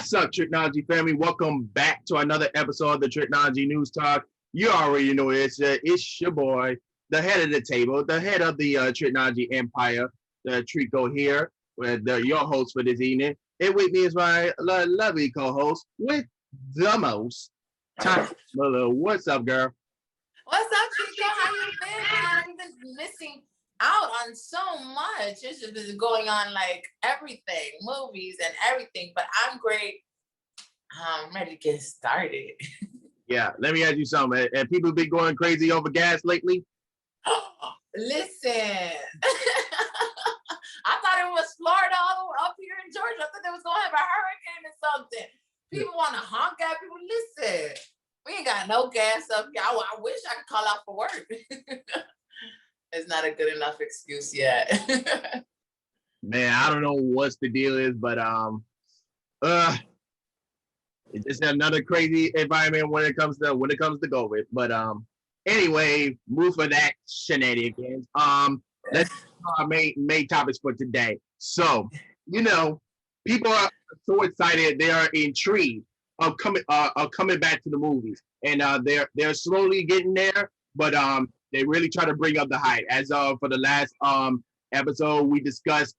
What's up, Tricology family? Welcome back to another episode of the Tricology News Talk. You already know it's your boy, the head of the table, the head of the Tricology Empire, the Trico here, with your host for this evening. And with me is my lovely co-host with the most, Malu. What's up, girl? What's up, Trico? How you been, man? You've been missing out on so much. It's just been going on like everything, movies and everything. But I'm great. I'm ready to get started. Yeah, let me ask you something. Have people been going crazy over gas lately? Listen, I thought it was Florida all the way up here in Georgia. I thought they was gonna have a hurricane or something. People want to honk at people. Listen, we ain't got no gas up here. I wish I could call out for work. It's not a good enough excuse yet. Man, I don't know what's the deal is, but it's just another crazy environment when it comes to COVID. But anyway, move for that shenanigans. Let's our main topics for today. So, people are so excited, they are intrigued of coming back to the movies. And they're slowly getting there, but they really try to bring up the hype. As for the last episode, we discussed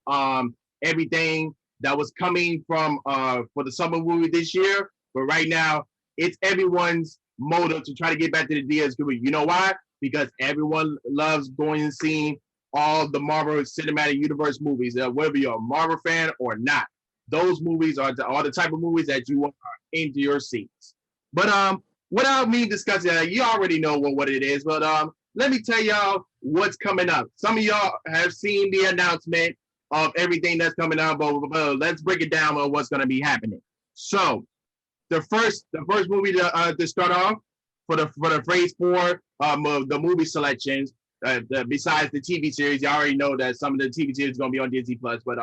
everything that was coming from for the summer movie this year. But right now, it's everyone's motive to try to get back to the theaters. You know why? Because everyone loves going and seeing all the Marvel Cinematic Universe movies, whether you're a Marvel fan or not. Those movies are the type of movies that you want into your seats. But without me discussing that, you already know what it is. But let me tell y'all what's coming up. Some of y'all have seen the announcement of everything that's coming up, but let's break it down on what's going to be happening. So, the first movie to start off for the Phase 4 the movie selections. Besides the TV series, you already know that some of the TV series is going to be on Disney Plus, but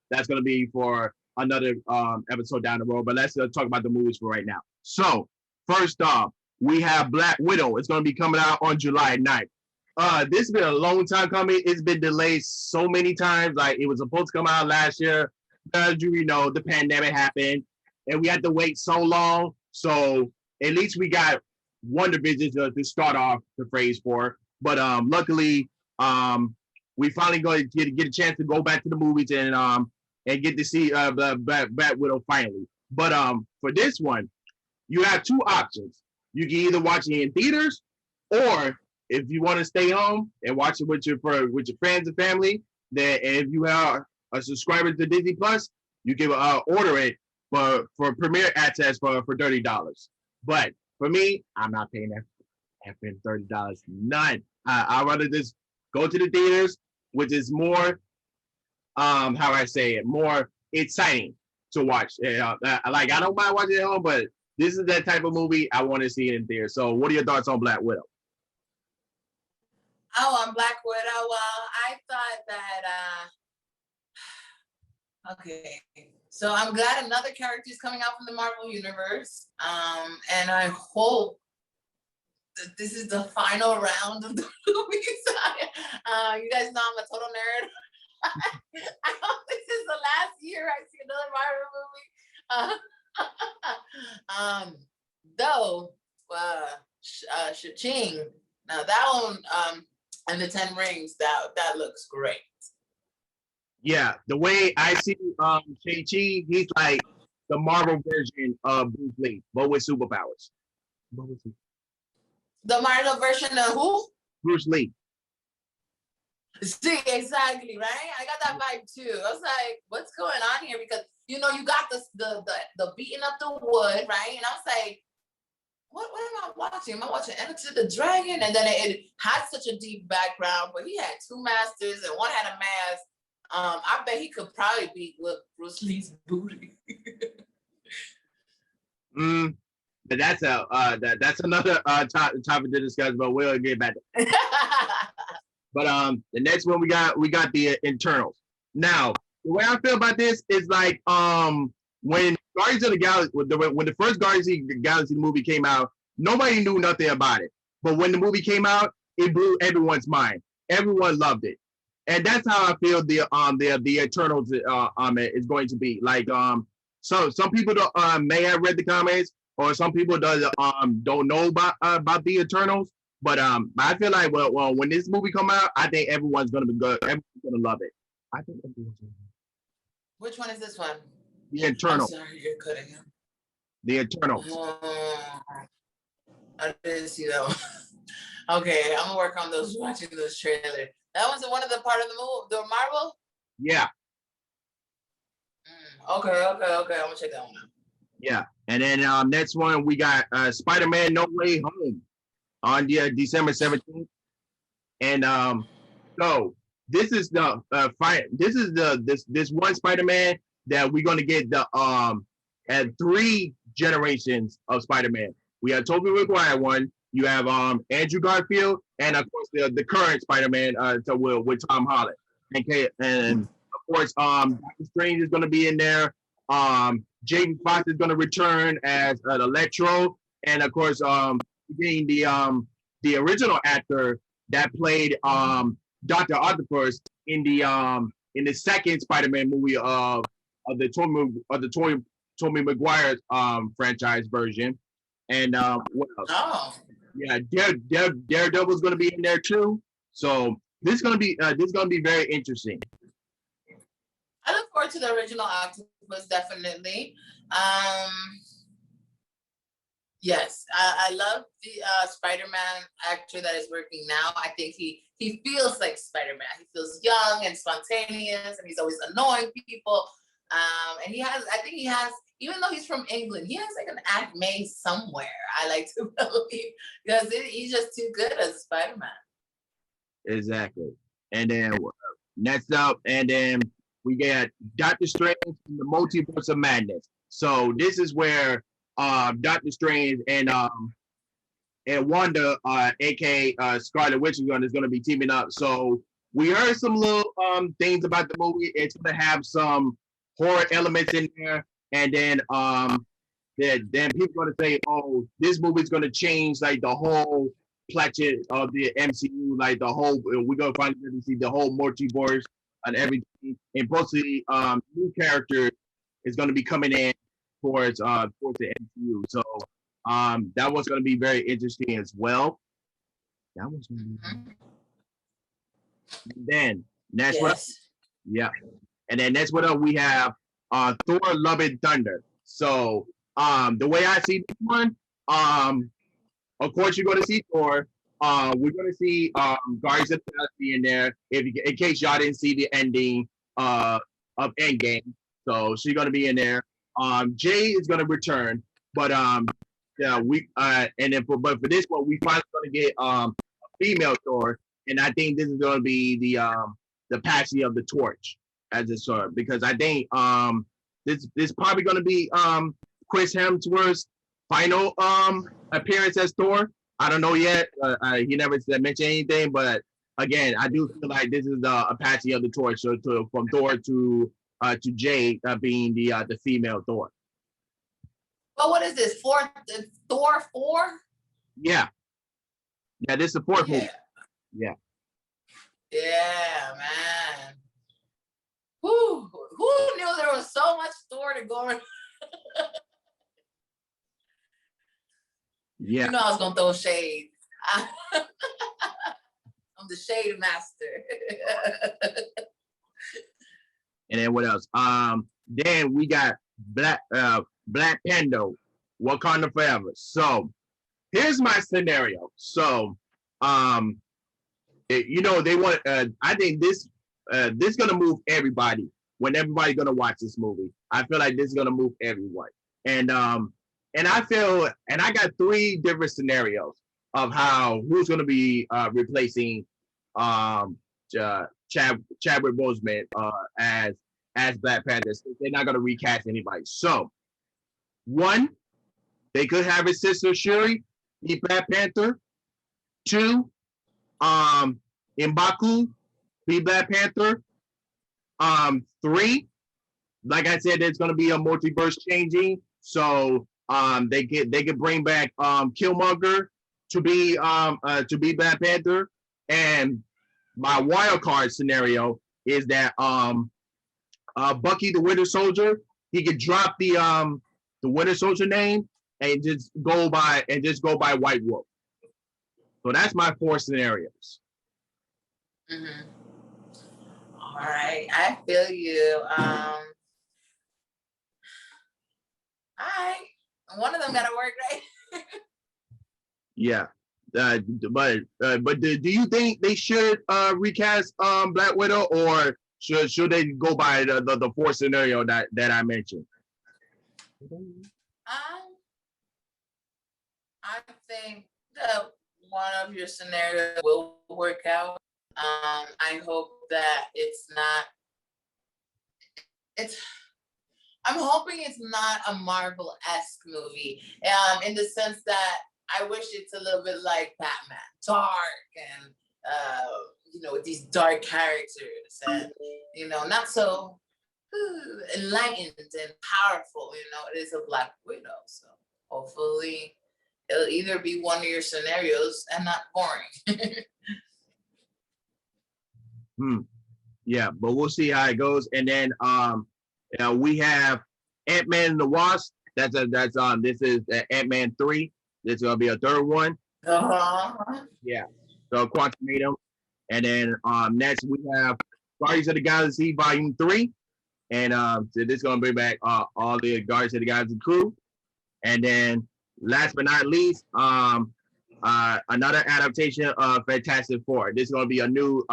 that's going to be for another episode down the road. But let's talk about the movies for right now. So, first off, we have Black Widow. It's going to be coming out on July 9th. This has been a long time coming. It's been delayed so many times. Like, it was supposed to come out last year. As you know, the pandemic happened, and we had to wait so long. So at least we got WandaVision to start off the Phase 4. But luckily, we finally going to get a chance to go back to the movies and get to see Black Widow finally. But for this one, you have two options. You can either watch it in theaters, or if you want to stay home and watch it with your friends and family, then if you are a subscriber to Disney Plus, you can order it for premiere access for $30. But for me, I'm not paying that $30. None. I'd rather just go to the theaters, which is more more exciting to watch. Like, I don't mind watching it at home, but this is that type of movie I want to see it in theaters. So what are your thoughts on Black Widow? Oh, on Black Widow. Well, I thought that okay. So I'm glad another character is coming out from the Marvel Universe. And I hope that this is the final round of the movies. You guys know I'm a total nerd. I hope this is the last year I see another Marvel movie. Though, Shang-Chi, now that one, and the 10 Rings, that looks great. Yeah, the way I see Shang-Chi, he's like the Marvel version of Bruce Lee, but with superpowers. The Marvel version of who? Bruce Lee. See, exactly, right? I got that vibe too. I was like, what's going on here? Because you got the beating up the wood, right? And I was like, what am I watching? Am I watching Enter the Dragon? And then it had such a deep background, but he had two masters and one had a mask. I bet he could probably beat Bruce Lee's booty. But that's another topic to discuss, but we'll get back to it. But the next one we got the Internals. Now, the way I feel about this is like when Guardians of the Galaxy, when the first Guardians of the Galaxy movie came out, nobody knew nothing about it. But when the movie came out, it blew everyone's mind. Everyone loved it. And that's how I feel the Eternals is going to be. Like So some people may have read the comics, or some people don't know about the Eternals. But I feel like well, when this movie come out, I think everyone's gonna be good. Everyone's gonna love it. I think everyone's gonna love Which one is this one? it. The I'm Eternal. sorry, you're cutting him. The Eternals. I didn't see that one. Okay, I'm gonna work on those watching those trailers. That was one of the part of the movie, the Marvel. Yeah. Okay. I'm gonna check that one out. Yeah. And then next one we got Spider-Man No Way Home on the December 17th. And so this is the this one Spider-Man that we're gonna get the at 3 generations of Spider-Man. We have Tobey Maguire one, you have Andrew Garfield, and of course the current Spider-Man with Tom Holland. And of course Doctor Strange is gonna be in there. Jamie Foxx is gonna return as an Electro, and of course getting the original actor that played Dr. Octopus in the second Spider-Man movie of the Tobey Maguire franchise version. And what else? Oh. Yeah, Daredevil's gonna be in there too. So this is gonna be very interesting. I look forward to the original Octopus, definitely. Yes, I love the Spider-Man actor that is working now. I think he feels like Spider-Man. He feels young and spontaneous, and he's always annoying people. And I think he has, even though he's from England, he has like an act made somewhere. I like to believe, because he's just too good as Spider-Man. Exactly. And then next up, and then we got Doctor Strange in the Multiverse of Madness. So this is where Doctor Strange and Wanda, aka Scarlet Witch, is going to be teaming up. So we heard some little things about the movie. It's going to have some horror elements in there, and then then people are going to say, "Oh, this movie is going to change like the whole plateau of the MCU, like the whole. We're going to finally see the whole multiverse and everything, and possibly new characters is going to be coming in towards the MCU. So that was going to be very interesting as well. That was going to be. And then next one, yeah, and then next one we have Thor: Love and Thunder. So the way I see this one, of course you're going to see Thor. We're going to see Guardians of the Galaxy in there. In case y'all didn't see the ending of Endgame, so she's going to be in there. Jay is going to return, but yeah, and then but for this one, we finally going to get a female Thor, and I think this is going to be the passing of the torch as it sort, because I think this probably going to be Chris Hemsworth's final appearance as Thor. I don't know yet. He never mentioned anything, but again, I do feel like this is a passing of the torch. So from Thor to Jay being the female Thor. Well, what is this? Thor 4? Yeah. Yeah, this is the 4th movie. Yeah. Yeah, man. Who knew there was so much Thor to go on? Yeah. You know I was gonna throw shade. I'm the shade master. And then what else? Then we got Black Panther, Wakanda Forever. So here's my scenario. So they want. I think this gonna move everybody. When everybody's gonna watch this movie, I feel like this is gonna move everyone. And I feel, and I got 3 different scenarios of who's gonna be replacing Chadwick Boseman as Black Panther. They're not gonna recast anybody. So 1, they could have his sister Shuri be Black Panther. 2, M'Baku be Black Panther. 3, like I said, there's gonna be a multiverse changing. So they could bring back Killmonger to be Black Panther. And my wild card scenario is that Bucky the Winter Soldier he could drop the Winter Soldier name and just go by White Wolf. So that's my 4 scenarios. Mm-hmm. All right, I feel you. All right, one of them got to work, right? Yeah. But do you think they should recast Black Widow, or should they go by the 4 scenario that I mentioned? I think that one of your scenarios will work out. I hope that it's not. I'm hoping it's not a Marvel-esque movie. In the sense that I wish it's a little bit like Batman, dark and with these dark characters, and not so enlightened and powerful. It is a Black Widow, so hopefully it'll either be one of your scenarios and not boring. Yeah, but we'll see how it goes. And then we have Ant-Man and the Wasp. This is Ant-Man 3. This is gonna be a third one. Uh-huh. Yeah. So Quantum. And then next we have Guardians of the Galaxy Volume 3. And so this is gonna bring back all the Guardians of the Galaxy crew. And then last but not least, another adaptation of Fantastic Four. This is gonna be a new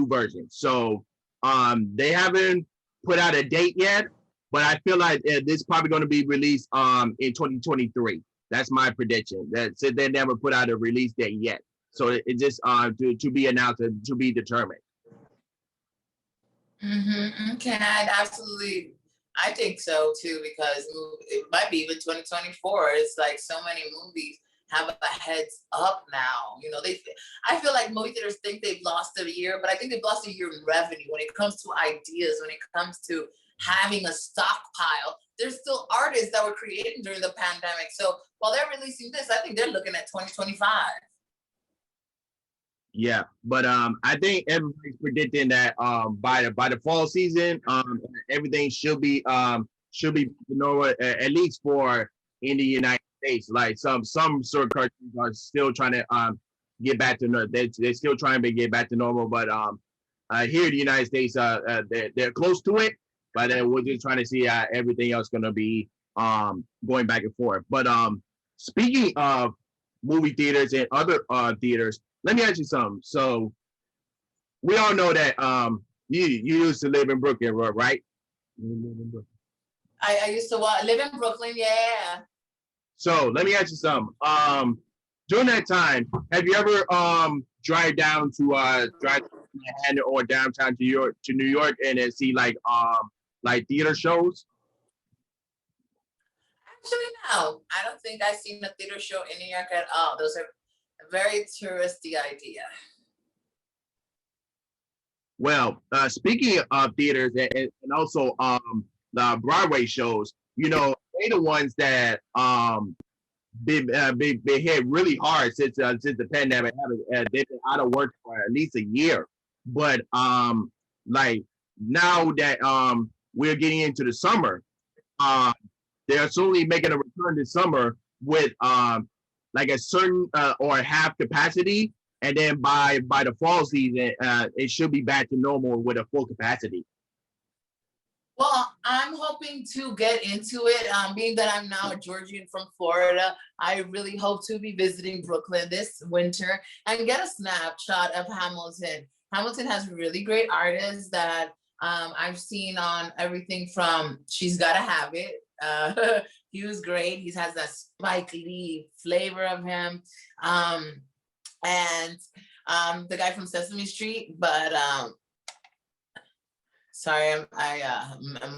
version. So they haven't put out a date yet, but I feel like this is probably going to be released in 2023. That's my prediction. That said, they never put out a release date yet, so it just to be announced and to be determined. Mm-hmm. Okay, I think so too, because it might be even 2024. It's like so many movies have a heads up now. I feel like movie theaters think they've lost a year, but I think they've lost a year in revenue when it comes to ideas, when it comes to having a stockpile. There's still artists that were created during the pandemic. So while they're releasing this, I think they're looking at 2025. Yeah, but I think everybody's predicting that by the fall season, everything should be normal, at least for in the United States. Like some sort of countries are still trying to get back to normal. They're still trying to get back to normal, but here in the United States, they're close to it. But we're just trying to see how everything else going to be going back and forth. But speaking of movie theaters and other theaters, let me ask you something. So we all know that you used to live in Brooklyn, right? I used to live in Brooklyn, yeah. So let me ask you something. During that time, have you ever drive down to Manhattan or downtown to New York and then see like theater shows? Actually, no. I don't think I've seen a theater show in New York at all. Those are a very touristy idea. Well, speaking of theaters and also the Broadway shows, they're the ones that been hit really hard since the pandemic. They've been out of work for at least a year. But like now that we're getting into the summer, they're slowly making a return this summer with like a certain or half capacity, and then by the fall season, it should be back to normal with a full capacity. Well, I'm hoping to get into it. Being that I'm now a Georgian from Florida, I really hope to be visiting Brooklyn this winter and get a snapshot of Hamilton. Hamilton has really great artists that I've seen on everything from She's Gotta Have It. He was great. He has that Spike Lee flavor of him. And the guy from Sesame Street, but sorry, I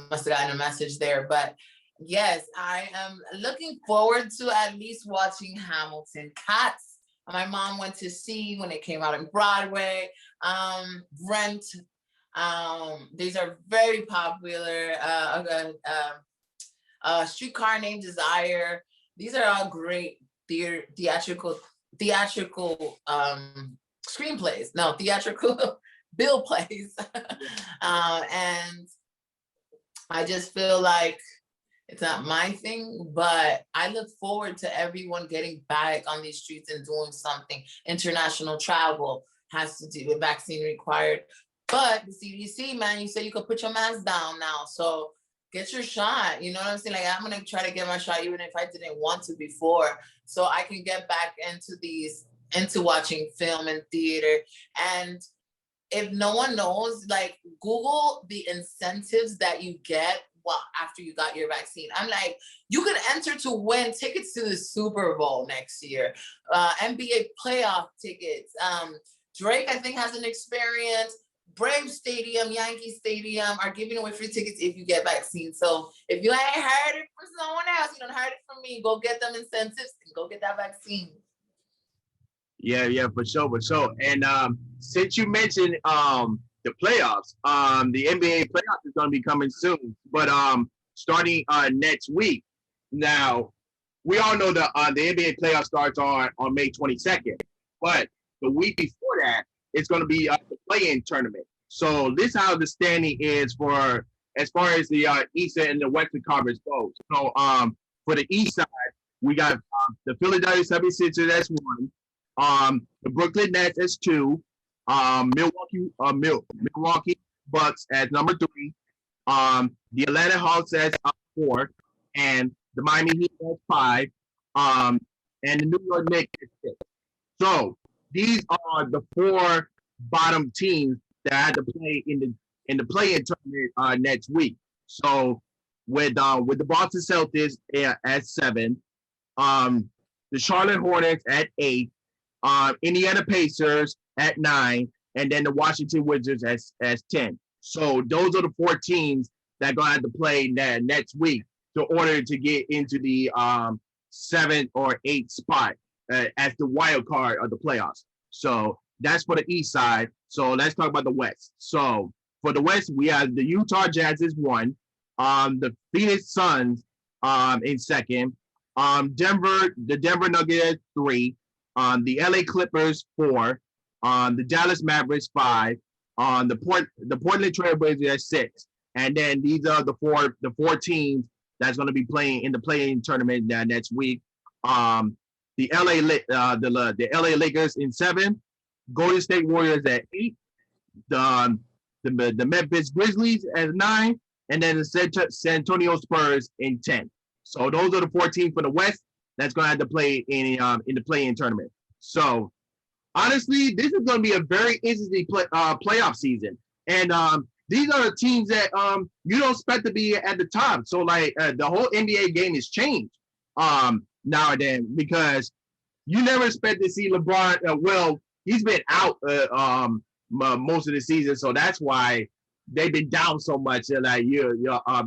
must have gotten a message there, but yes, I am looking forward to at least watching Hamilton. Cats, my mom went to see when it came out in Broadway. Rent, these are very popular. Streetcar Named Desire. These are all great theatrical screenplays. No, theatrical bill plays. And I just feel like it's not my thing, but I look forward to everyone getting back on these streets and doing something. International travel has to do with vaccine required. But the CDC, man, you said you could put your mask down now. So get your shot. You know what I'm saying? Like, I'm going to try to get my shot, even if I didn't want to before, so I can get back into watching film and theater. And if no one knows, like, Google the incentives that you get after you got your vaccine. I'm like, you can enter to win tickets to the Super Bowl next year, NBA playoff tickets. Drake, I think, has an experience. Brave Stadium, Yankee Stadium are giving away free tickets if you get vaccine. So if you ain't heard it from someone else, you don't heard it from me, go get them incentives and go get that vaccine. Yeah, for sure. And since you mentioned the playoffs, the NBA playoffs is going to be coming soon, but starting next week. Now, we all know the NBA playoff starts on May 22nd, but the week before that, it's going to be the play-in tournament. So this is how the standing is for as far as the Eastern and the Western Conference goes. So for the East side, we got the Philadelphia 76ers, that's one. The Brooklyn Nets as two. Milwaukee Bucks as number three. The Atlanta Hawks as four, and the Miami Heat as five. And the New York Knicks as six. So these are the four bottom teams that had to play in the play-in tournament next week. So with the Boston Celtics at seven, the Charlotte Hornets at eight, Indiana Pacers at nine, and then the Washington Wizards as 10. So those are the four teams that are gonna have to play next week in order to get into the 7th or 8th spot as the wild card of the playoffs. So that's for the East side. So let's talk about the West. So for the West, we have the Utah Jazz is one, the Phoenix Suns in second, the Denver Nuggets three, the LA Clippers four, the Dallas Mavericks five, the Portland Trailblazers at six, and then these are the four teams that's going to be playing in the play-in tournament next week. The LA Lakers in seven, Golden State Warriors at eight, the Memphis Grizzlies at nine, and then the San Antonio Spurs in 10. So those are the 4 teams for the West that's going to have to play in the play-in tournament. So honestly, this is going to be a very interesting playoff season, and these are the teams that you don't expect to be at the top. So like the whole NBA game has changed nowadays, because you never expect to see LeBron. Well, he's been out most of the season, so that's why they've been down so much. Like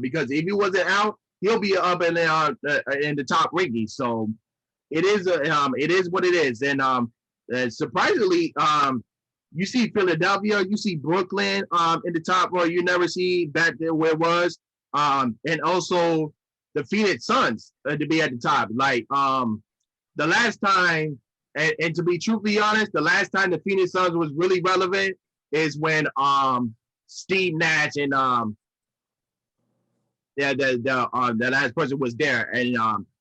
because if he wasn't out, he'll be up in the top rankings. So it is what it is, and surprisingly, you see Philadelphia, you see Brooklyn in the top, where you never see back there where it was, and also the Phoenix Suns to be at the top. Like the last time, and to be truthfully honest, the last time the Phoenix Suns was really relevant is when Steve Nash and the last person was there, and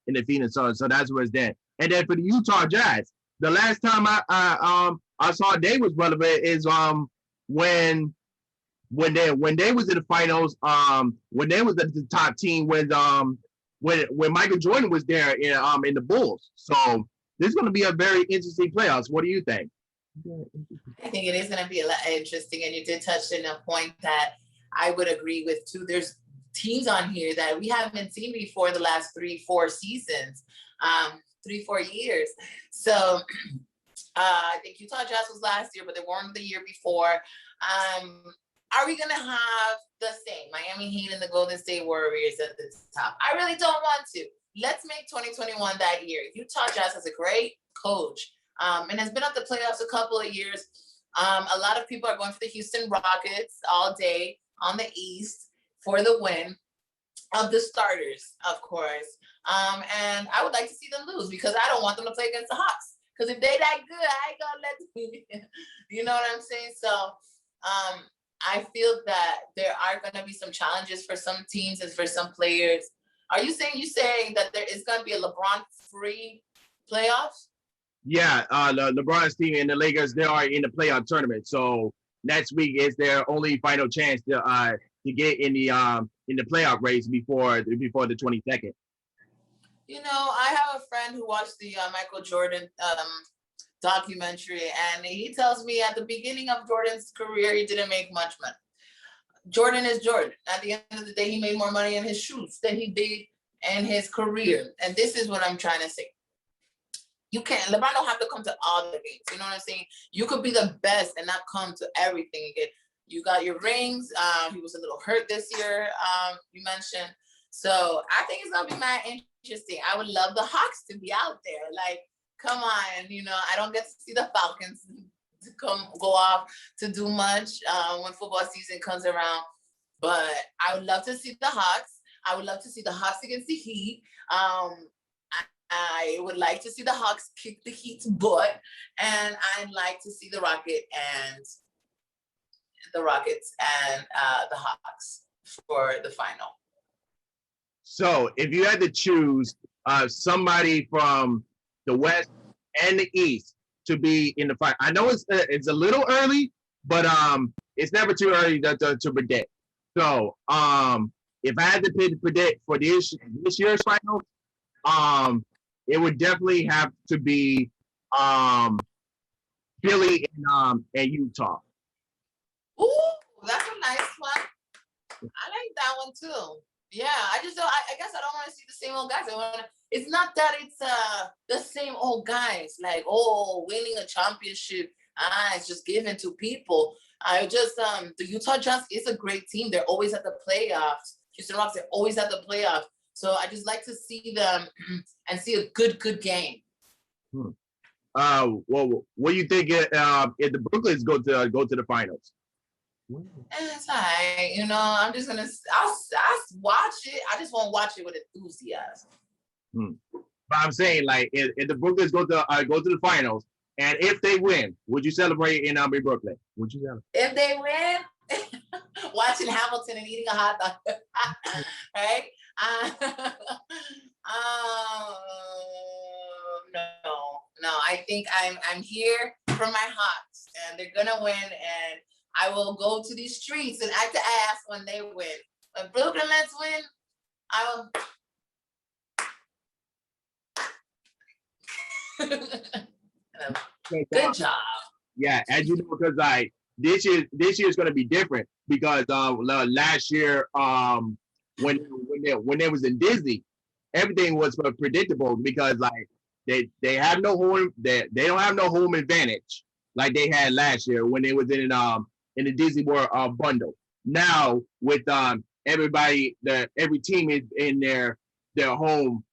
in the Phoenix Suns. So that's where it's there. And then for the Utah Jazz, the last time I saw they was relevant is when they was in the finals, when they was at the top team when Michael Jordan was there in the Bulls. So this is going to be a very interesting playoffs. What do you think? I think it is going to be a lot interesting, and you did touch on a point that I would agree with too. There's teams on here that we haven't seen before the last 3-4 seasons, 3-4 years. So I think Utah Jazz was last year, but they weren't the year before. Are we going to have the same Miami Heat and the Golden State Warriors at the top? I really don't want to. Let's make 2021 that year. Utah Jazz has a great coach and has been at the playoffs a couple of years. A lot of people are going for the Houston Rockets all day on the East for the win of the starters, of course. And I would like to see them lose, because I don't want them to play against the Hawks. Because if they that good, I ain't gonna let them. You know what I'm saying? So I feel that there are going to be some challenges for some teams and for some players. Are you saying that there is going to be a LeBron-free playoffs? Yeah, LeBron's team and the Lakers, they are in the playoff tournament. So next week is their only final chance to get in the playoff race before the 22nd. You know, I have a friend who watched the Michael Jordan documentary, and he tells me at the beginning of Jordan's career, he didn't make much money. Jordan is Jordan. At the end of the day, he made more money in his shoes than he did in his career. And this is what I'm trying to say. You can't, LeBron don't have to come to all the games. You know what I'm saying? You could be the best and not come to everything again. You got your rings. He was a little hurt this year, you mentioned. So I think it's going to be mad interesting. I would love the Hawks to be out there. Like, come on, you know, I don't get to see the Falcons to go off to do much when football season comes around. But I would love to see the Hawks. I would love to see the Hawks against the Heat. I would like to see the Hawks kick the Heat's butt, and I'd like to see the Rockets and the Hawks for the final. So if you had to choose somebody from the West and the East to be in the fight, I know it's a little early, but it's never too early to predict. So if I had to predict for this year's final, it would definitely have to be Philly and Utah. Ooh, that's a nice one. I like that one too. Yeah, I just don't. I guess I don't want to see the same old guys. It's not that it's the same old guys. Like, oh, winning a championship, it's just given to people. I just the Utah Jazz is a great team. They're always at the playoffs. Houston Rockets, they're always at the playoffs. So I just like to see them and see a good game. Well, what do you think if the Brooklyns go to the finals? It's all right, you know. I'm just gonna. I'll watch it. I just won't watch it with enthusiasm. But I'm saying, like, if the Brooklyns go to the finals, and if they win, would you celebrate in Brooklyn? Would you celebrate? If they win, watching Hamilton and eating a hot dog, right? No. I think I'm here for my Hawks, and they're gonna win, and I will go to these streets and act the ass when they win. When Brooklyn Nets win, I will. Good job. Yeah, as you know, because this year is going to be different because last year when they was in Disney, everything was predictable because like they have no home they don't have no home advantage like they had last year when they was in the Disney World bundle. Now with everybody, every team is in their home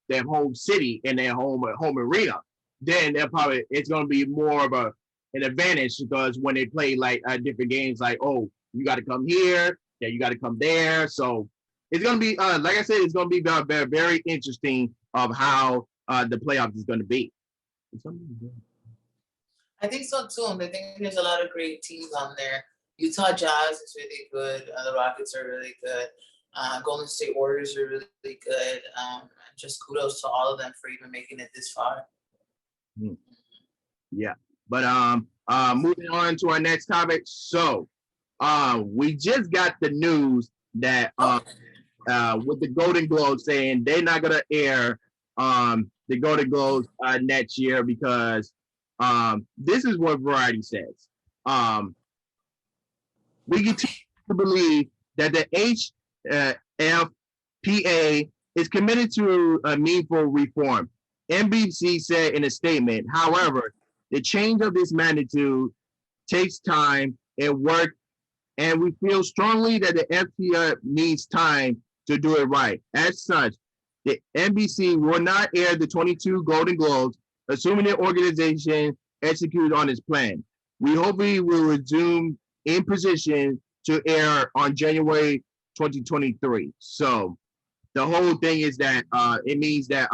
city and their home arena, then it's going to be more of an advantage because when they play like different games, like, oh, you got to come here, yeah, you got to come there. So it's going to be like I said, it's going to be very, very interesting of how the playoffs is going to be. I think so too. I think there's a lot of great teams on there. Utah Jazz is really good. The Rockets are really good. Golden State Warriors are really good. Just kudos to all of them for even making it this far. Yeah, but moving on to our next topic. So, we just got the news that with the Golden Globes saying they're not gonna air the Golden Globes next year because this is what Variety says. We continue to believe that the HFPA is committed to a meaningful reform. NBC said in a statement, however, the change of this magnitude takes time and work, and we feel strongly that the FPA needs time to do it right. As such, the NBC will not air the 22 Golden Globes, assuming the organization executes on its plan. We hopefully will resume in position to air on January 2023. So the whole thing is that it means that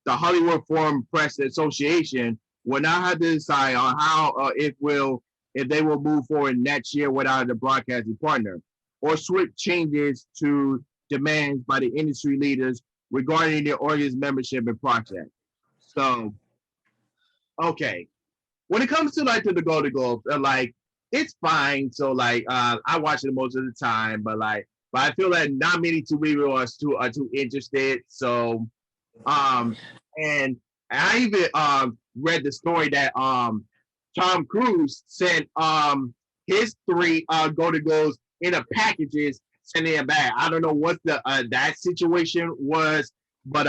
the Hollywood Foreign Press Association will now have to decide on how it will if they will move forward next year without a broadcasting partner, or swift changes to demands by the industry leaders regarding the audience membership and process. So, okay, when it comes to like to the Golden Globes, like it's fine. So like I watch it most of the time, but I feel that not many too people are too interested. So and I even read the story that Tom Cruise sent his three Golden Globes in a packages sending it back. I don't know what the that situation was, but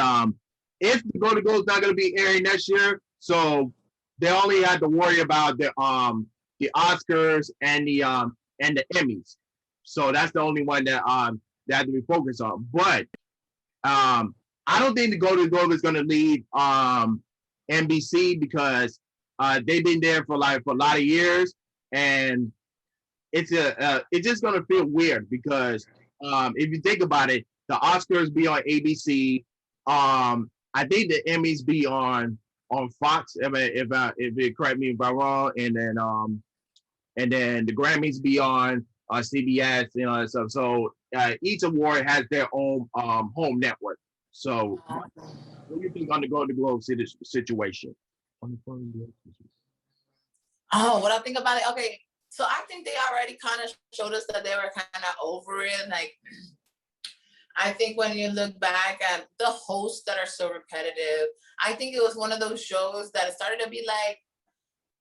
if the Golden Globes not going to be airing next year, so they only had to worry about the Oscars and the Emmys. So that's the only one that they have to be focused on. But I don't think the Golden Globe is going to lead NBC because they've been there for a lot of years, and it's just going to feel weird because if you think about it, the Oscars be on ABC. I think the Emmys be on Fox. If you correct me if I'm wrong, and then the Grammys be on CBS, you know, and stuff. So each award has their own home network. So what do you think on the Golden Globe situation? Oh, what I think about it? Okay, so I think they already kind of showed us that they were kind of over it. Like, I think when you look back at the hosts that are so repetitive, I think it was one of those shows that it started to be like,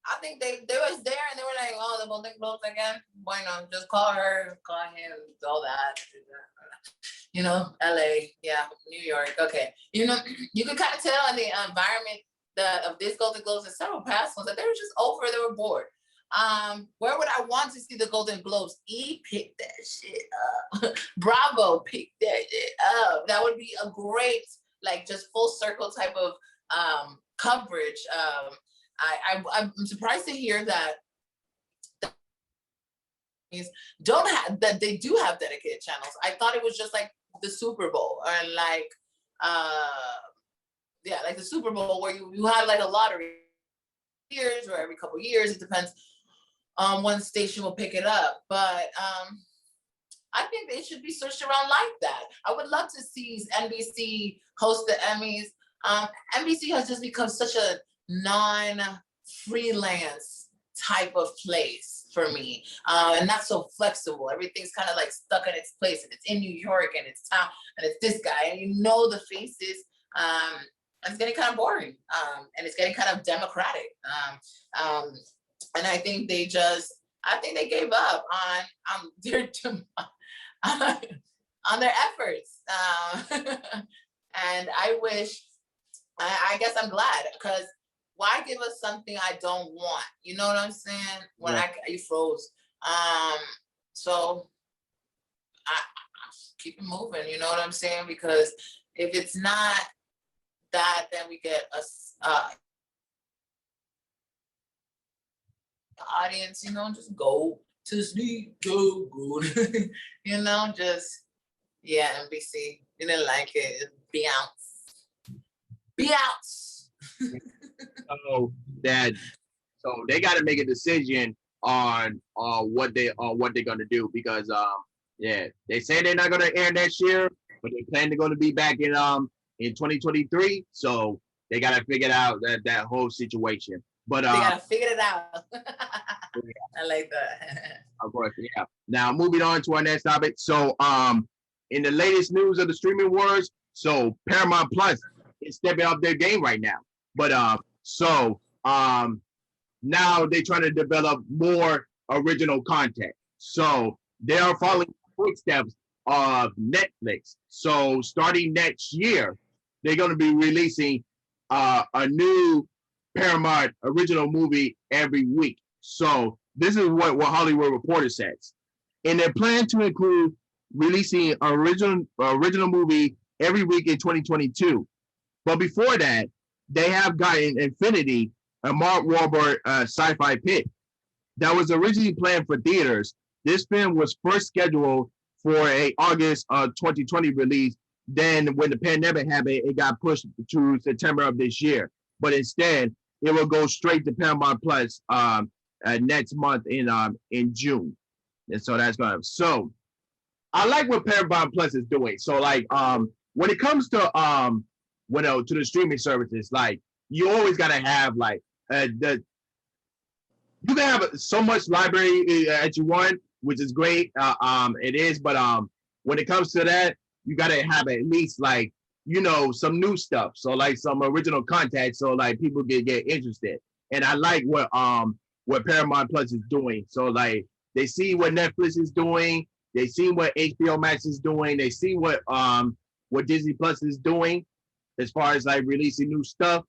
I think they was there and they were like, oh, the Golden Globes again. Bueno, just call her, call him, all that. You know, LA, yeah, New York, okay. You know, you can kind of tell in the environment of this Golden Globes and several past ones that they were just over, they were bored. Where would I want to see the Golden Globes? Pick that shit up. Bravo, pick that shit up. That would be a great, like, just full circle type of coverage. I'm surprised to hear that don't have that they do have dedicated channels. I thought it was just like the Super Bowl or like like the Super Bowl where you had like a lottery years or every couple of years. It depends on one station will pick it up. But I think they should be switched around like that. I would love to see NBC host the Emmys. NBC has just become such a non-freelance type of place for me, and not so flexible. Everything's kind of like stuck in its place, and it's in New York, and it's town, and it's this guy, and you know the faces. It's getting kind of boring, and it's getting kind of democratic. And I think they gave up on their on their efforts, and I wish. I guess I'm glad because why give us something I don't want? You know what I'm saying? When you froze. So I keep it moving. You know what I'm saying? Because if it's not that, then we get the audience. You know, just go to sleep, go good. You know, just NBC. You didn't like it. Bounce. So they got to make a decision on what they're gonna do because they say they're not gonna air next year, but they plan to going to be back in 2023. So they got to figure out that whole situation. But they got to figure it out. I like that. Of course, yeah. Now moving on to our next topic. So in the latest news of the streaming wars, so Paramount Plus is stepping up their game right now. But now they're trying to develop more original content. So they are following footsteps of Netflix. So starting next year, they're going to be releasing a new Paramount original movie every week. So this is what Hollywood Reporter says. And their plan to include releasing an original movie every week in 2022. But before that, they have gotten Infinity, a Mark Wahlberg sci-fi pit that was originally planned for theaters. This film was first scheduled for a August 2020 release. Then when the pandemic happened, it got pushed to September of this year. But instead, it will go straight to Paramount Plus next month in June, and so that's gonna. So I like what Paramount Plus is doing. So like when it comes to to the streaming services, like you always gotta have like the you can have so much library as you want, which is great. It is, but when it comes to that, you gotta have at least like some new stuff. So like some original content, so like people get interested. And I like what Paramount Plus is doing. So like they see what Netflix is doing, they see what HBO Max is doing, they see what Disney Plus is doing as far as like releasing new stuff.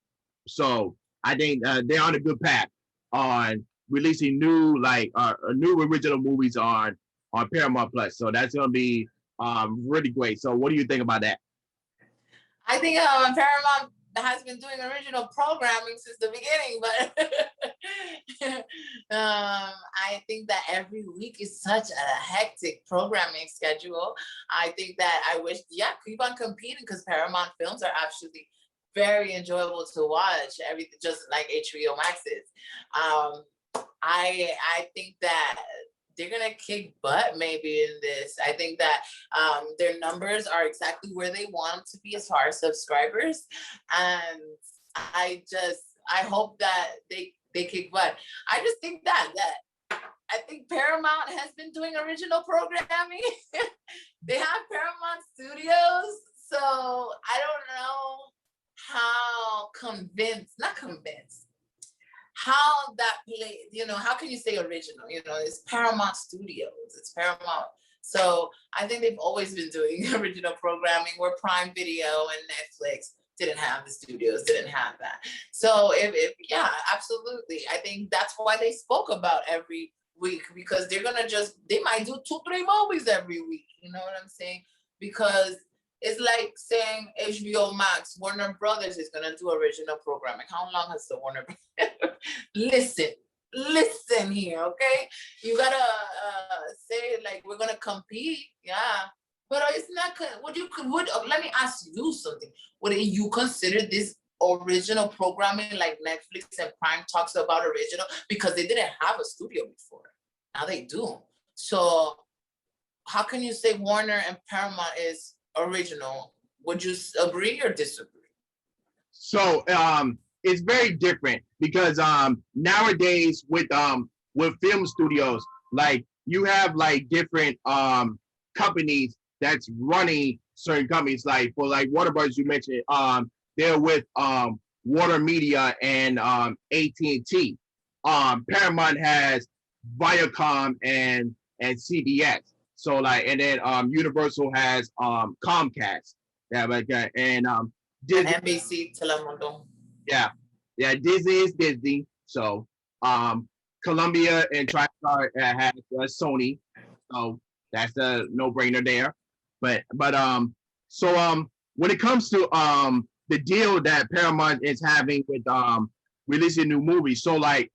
So I think they're on a good path on releasing new original movies on Paramount Plus. So that's gonna be really great. So what do you think about that? I think Paramount has been doing original programming since the beginning, but I think that every week is such a hectic programming schedule. I think that I wish, keep on competing because Paramount films are actually very enjoyable to watch. Everything just like HBO Max is. I think that they're gonna kick butt maybe in this. I think that their numbers are exactly where they want them to be as far as subscribers, and I hope that they kick butt. I just think that I think Paramount has been doing original programming. They have Paramount Studios, so I don't know how not convinced how that play, how can you say original? It's Paramount Studios, it's Paramount. So I think they've always been doing original programming where Prime Video and Netflix didn't have the studios, didn't have that. So if yeah, absolutely. I think that's why they spoke about every week, because they might do 2-3 movies every week. You know what I'm saying? Because it's like saying HBO Max, Warner Brothers is gonna do original programming. How long has the Warner Brothers? Listen here, okay? You gotta say like we're gonna compete, yeah. But it's not. Let me ask you something. Would you consider this original programming like Netflix and Prime talks about original, because they didn't have a studio before? Now they do. So how can you say Warner and Paramount is original? Would you agree or disagree? So it's very different because nowadays with film studios, like you have like different companies that's running certain companies. Like for like Warner Brothers, you mentioned they're with Warner Media and AT&T. Paramount has Viacom and CBS. So like, and then Universal has Comcast. Yeah, like and Disney. And NBC Telemundo. Yeah, Disney is Disney. So Columbia and TriStar has Sony. So that's a no-brainer there. But so when it comes to the deal that Paramount is having with releasing new movies, so like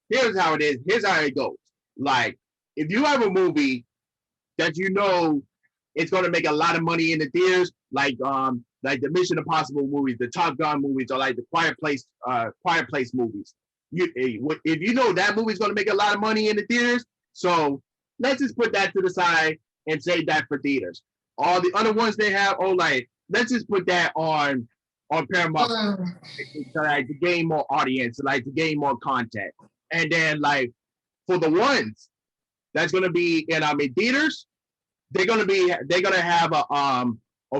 here's how it is. Here's how it goes. Like if you have a movie that it's going to make a lot of money in the theaters, like the Mission Impossible movies, the Top Gun movies, or like the Quiet Place movies. If you know that movie's going to make a lot of money in the theaters, so let's just put that to the side and save that for theaters. All the other ones they have, let's just put that on Paramount like to gain more audience, like to gain more content, and then like for the ones that's going to be in theaters, they're gonna have a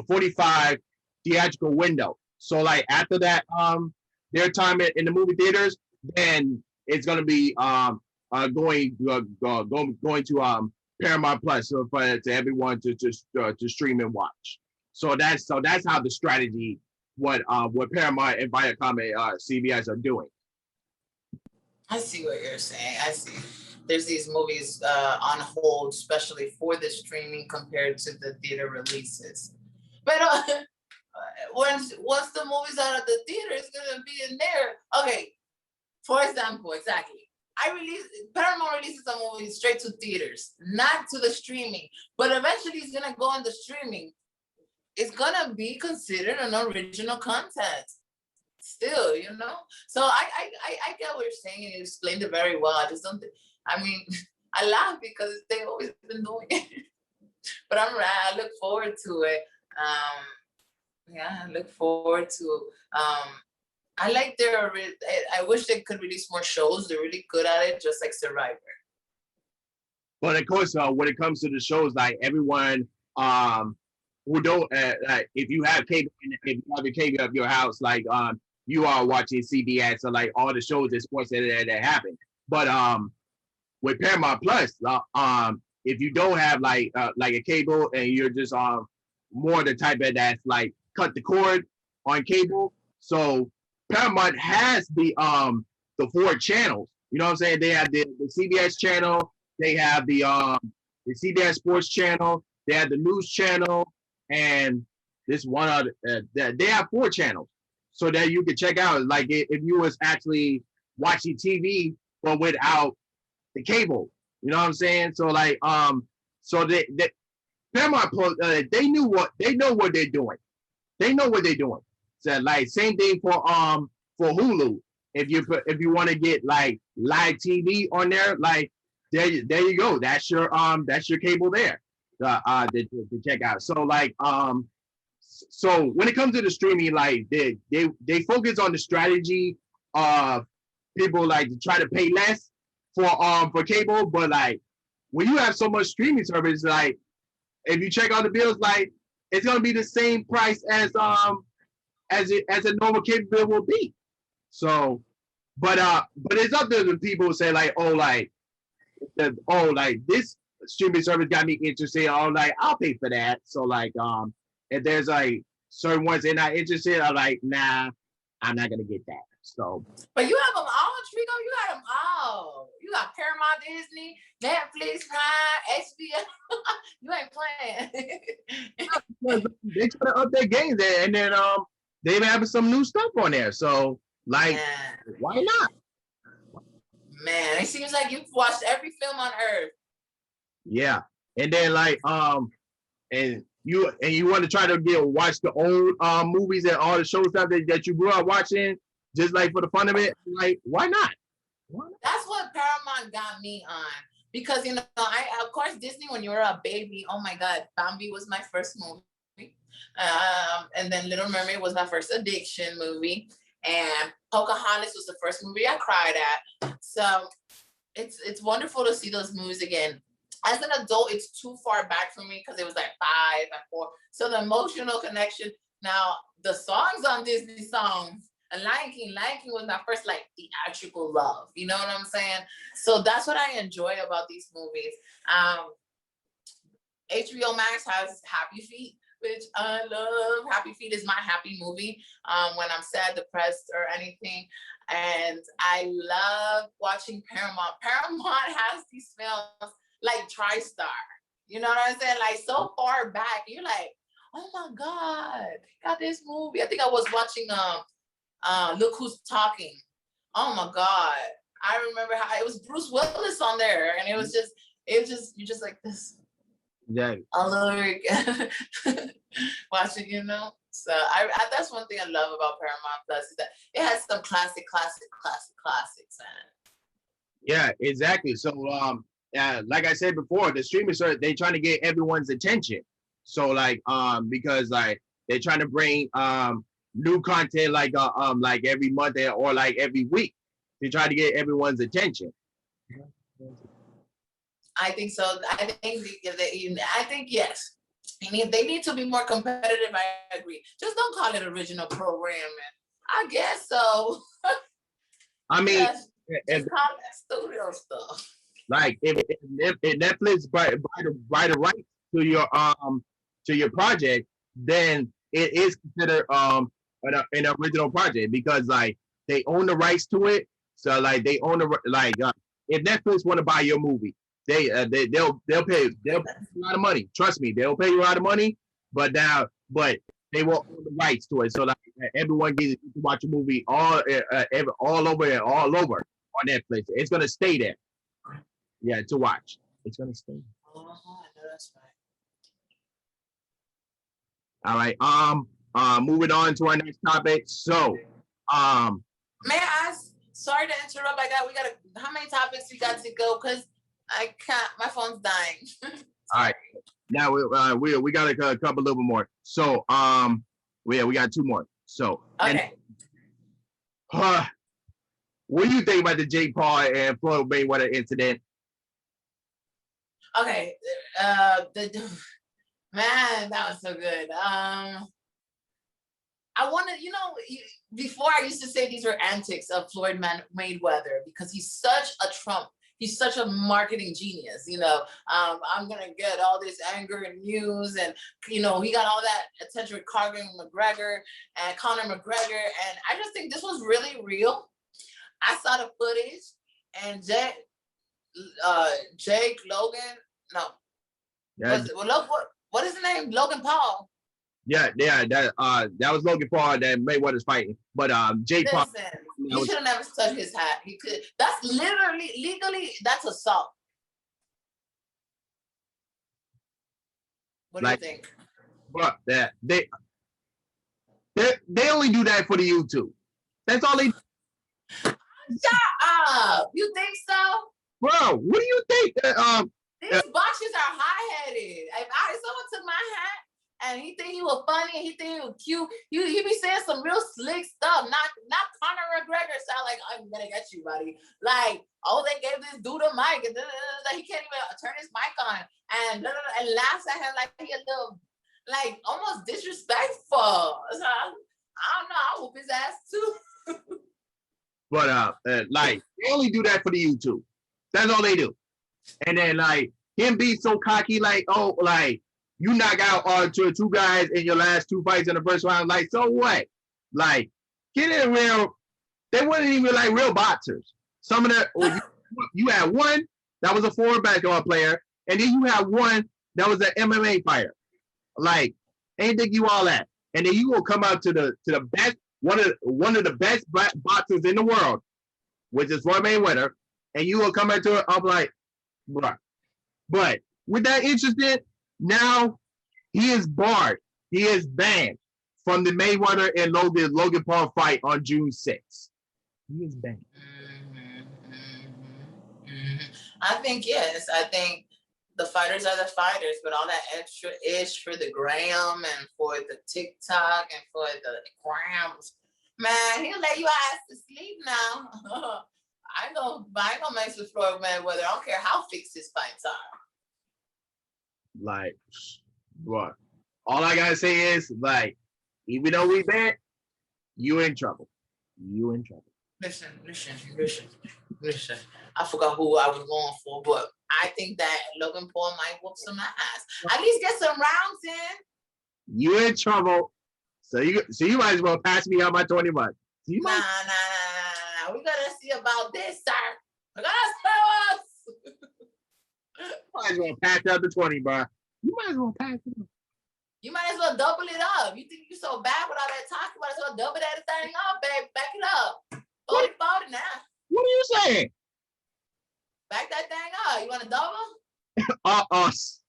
45 theatrical window. So like after that their time in the movie theaters, then it's gonna be going to Paramount Plus, so for to everyone to stream and watch. So that's how the strategy what Paramount and Viacom and CBS are doing. I see what you're saying. I see. There's these movies on hold, especially for the streaming compared to the theater releases. But once the movie's out of the theater, it's gonna be in there. Okay, for example, exactly. Paramount releases a movie straight to theaters, not to the streaming. But eventually, it's gonna go on the streaming. It's gonna be considered an original content. still, you know. So I get what you're saying, and you explained it very well. I just don't. I mean, I laugh because they've always been doing it, but I look forward to it. Yeah, I look forward to. I like their. I wish they could release more shows. They're really good at it, just like Survivor. But of course, when it comes to the shows, like everyone who don't, like if you have cable, if you have the cable of your house, like you are watching CBS or like all the shows and sports that happen. But with Paramount Plus, if you don't have like a cable and you're just more the type of that's like cut the cord on cable, so Paramount has the 4 channels. You know what I'm saying? They have the CBS channel, they have the CBS Sports channel, they have the news channel, and this one other. They have 4 channels, so that you can check out. Like if you was actually watching TV, but without the cable. You know what I'm saying? So like so they Paramount Plus, they know what they're doing. They know what they're doing. So like same thing for Hulu. If you want to get like live TV on there, like there you go. That's your cable there to check out. So like so when it comes to the streaming, like they focus on the strategy of people like to try to pay less for cable, but like when you have so much streaming service, like if you check out the bills, like it's gonna be the same price as a normal cable bill will be. So, but it's up to the people who say like, like this streaming service got me interested. Oh, like I'll pay for that. So like if there's like certain ones they're not interested, I'm like, nah, I'm not gonna get that. So, but you have them all, Trico. You got them all. You got Paramount, Disney, Netflix, Prime, HBO. You ain't playing. they try to up their games there, and then they have some new stuff on there. So, like, why not? Man, it seems like you've watched every film on earth. Yeah, and then like and you want to try to watch the old movies and all the show stuff that you grew up watching, just like for the fun of it. Like, why not? That's what Paramount got me on, because you know, I of course Disney, when you were a baby, oh my God, Bambi was my first movie, and then Little Mermaid was my first addiction movie, and Pocahontas was the first movie I cried at. So it's wonderful to see those movies again. As an adult, it's too far back for me because it was like 5 and 4. So the emotional connection. Now the songs on Disney songs. And Lion King was my first like theatrical love. You know what I'm saying? So that's what I enjoy about these movies. HBO Max has Happy Feet, which I love. Happy Feet is my happy movie when I'm sad, depressed, or anything. And I love watching Paramount. Paramount has these films like TriStar. You know what I'm saying? Like so far back, you're like, oh my God, got this movie. I think I was watching Look Who's Talking. Oh my God. I remember how it was Bruce Willis on there, and it was just you're just like this. Yeah. All over again. Watching, you know. So I that's one thing I love about Paramount Plus is that it has some classics, man. Yeah, exactly. So like I said before, the streaming service, they trying to get everyone's attention. So like because like they're trying to bring new content like every month or like every week to try to get everyone's attention. I think so. I think yes. They need to be more competitive. I agree. Just don't call it original programming. I guess so. I mean, just call it studio stuff. Like if Netflix buy the rights to your project, then it is considered an original project because like they own the rights to it. So like they own the like if Netflix want to buy your movie, they'll pay a lot of money. Trust me, they'll pay you a lot of money. But they will own the rights to it. So like everyone gets to watch a movie all over on Netflix. It's gonna stay there. Yeah, to watch. It's gonna stay. That's right. All right. Moving on to our next topic. So, May I ask? Sorry to interrupt. We got how many topics we got to go? Because I can't. My phone's dying. All right. Now we got a couple little bit more. So we got two more. So okay. What do you think about the Jake Paul and Floyd Mayweather incident? Okay. Man, that was so good. I wanted, before I used to say these were antics of Floyd Mayweather because he's such a Trump. He's such a marketing genius, I'm going to get all this anger and news and, he got all that attention with Conor McGregor. And I just think this was really real. I saw the footage and Jake Logan, no. Yeah. What is his name? Logan Paul. Yeah, that was Logan Paul that Mayweather's fighting. But Jake Paul. He should have never touched his hat. He could. That's literally legally. That's assault. What do you think? But that they only do that for the YouTube. That's all they. Shut up! You think so? Bro, what do you think? These boxers are high-headed. If someone took my hat and he think he was funny and he think he was cute, he be saying some real slick stuff. Not Conor McGregor sound like I'm gonna get you, buddy. Like, they gave this dude a mic and he can't even turn his mic on and laughs at him like he a little, like almost disrespectful. So I don't know. I'll whoop his ass too. But like they only do that for the YouTube. That's all they do. And then like him be so cocky, like you knock out two guys in your last two fights in the first round. Like, so what? Like, get it real. They weren't even like real boxers. Some of the you had one that was a former basketball player, and then you had one that was an MMA fighter. Like, ain't think you all that. And then you will come out to the best one of the best boxers in the world, which is Floyd Mayweather, and you will come out to it. I'm like, bruh. But with that incident, now he is barred. He is banned from the Mayweather and Logan Paul fight on June 6th. He is banned. I think yes. I think the fighters are the fighters, but all that extra ish for the gram and for the TikTok and for the grams, man, he'll let you ass to sleep now. I ain't gonna mess with Floyd Mayweather. I don't care how fixed his fights are. Like, what? All I gotta say is, like, even though we bet, you in trouble. You in trouble. Listen. I forgot who I was going for, but I think that Logan Paul might whoop some ass. At least get some rounds in. You in trouble. So you might as well pass me out my 20 bucks. Nah. We gotta see about this, sir. We gotta see us. You might as well pass out the 20, bro. You might as well pass it up. You might as well double it up. You think you're so bad with all that talk? You might as well double that thing up, babe. Back it up. 40 now. What are you saying? Back that thing up. You want to double? Us.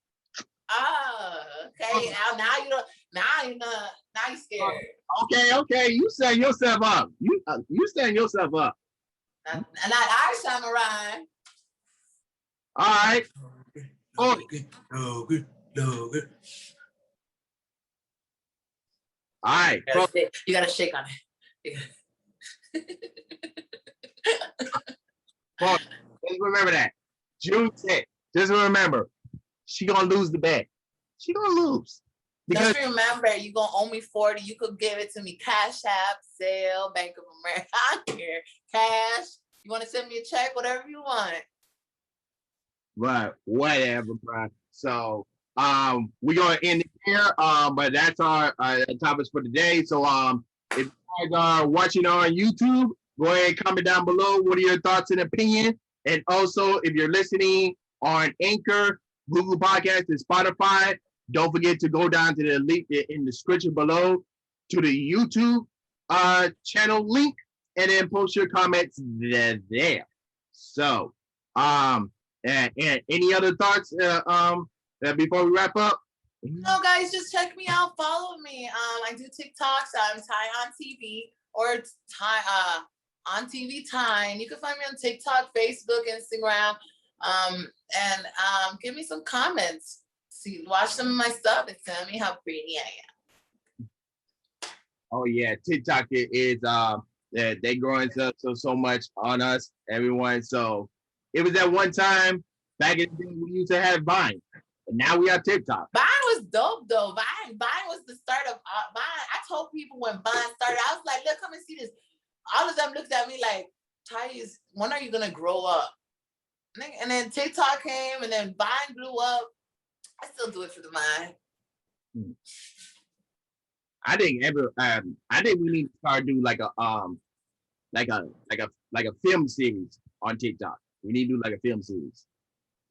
Oh, okay. Now you're scared. Okay. You setting yourself up. You setting yourself up. And I samurai. All right. Logan. All right. You gotta shake on it. Well, just remember that. June 10th. Just remember, she gonna lose the bet. She gonna lose. Because just remember, you gonna owe me 40. You could give it to me Cash App, Zelle, Bank of America. I don't care. Cash. You want to send me a check? Whatever you want. Right. Whatever, bro. So we're gonna end it here. But that's our topics for today. So if you guys are watching on YouTube, go ahead and comment down below. What are your thoughts and opinions? And also, if you're listening on Anchor, Google Podcasts, and Spotify, don't forget to go down to the link in the description below to the YouTube channel link, and then post your comments there. So, and any other thoughts before we wrap up? No, guys, just check me out. Follow me. I do TikToks. I'm Ty on TV. or time on TV Time. You can find me on TikTok, Facebook, Instagram, and give me some comments. See, watch some of my stuff and tell me how pretty I am. Oh yeah, TikTok is they growing so much on us, everyone. So it was at one time back in the day we used to have Vine, and now we have TikTok. Vine was dope though. Vine was the start of Vine. I told people when Vine started, I was like, look, come and see this. All of them looked at me like, Thais, when are you gonna grow up? And then TikTok came, and then Vine blew up. I still do it for the Vine. I think we need to start doing like a film series on TikTok. We need to do like a film series.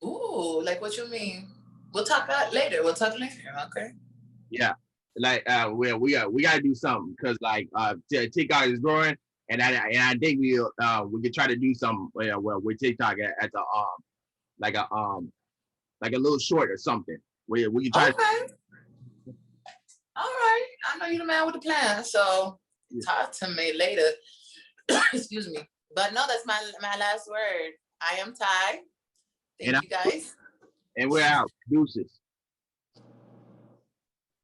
Ooh, like what you mean? We'll talk later. Okay. Yeah, like we gotta do something because like TikTok is growing, and I think we could try to do something with TikTok as a like a little short or something. We can try. Okay. All right. I know you're the man with the plan, so talk to me later. Excuse me. But no, that's my last word. I am Ty. Thank you guys. And we're out. Deuces.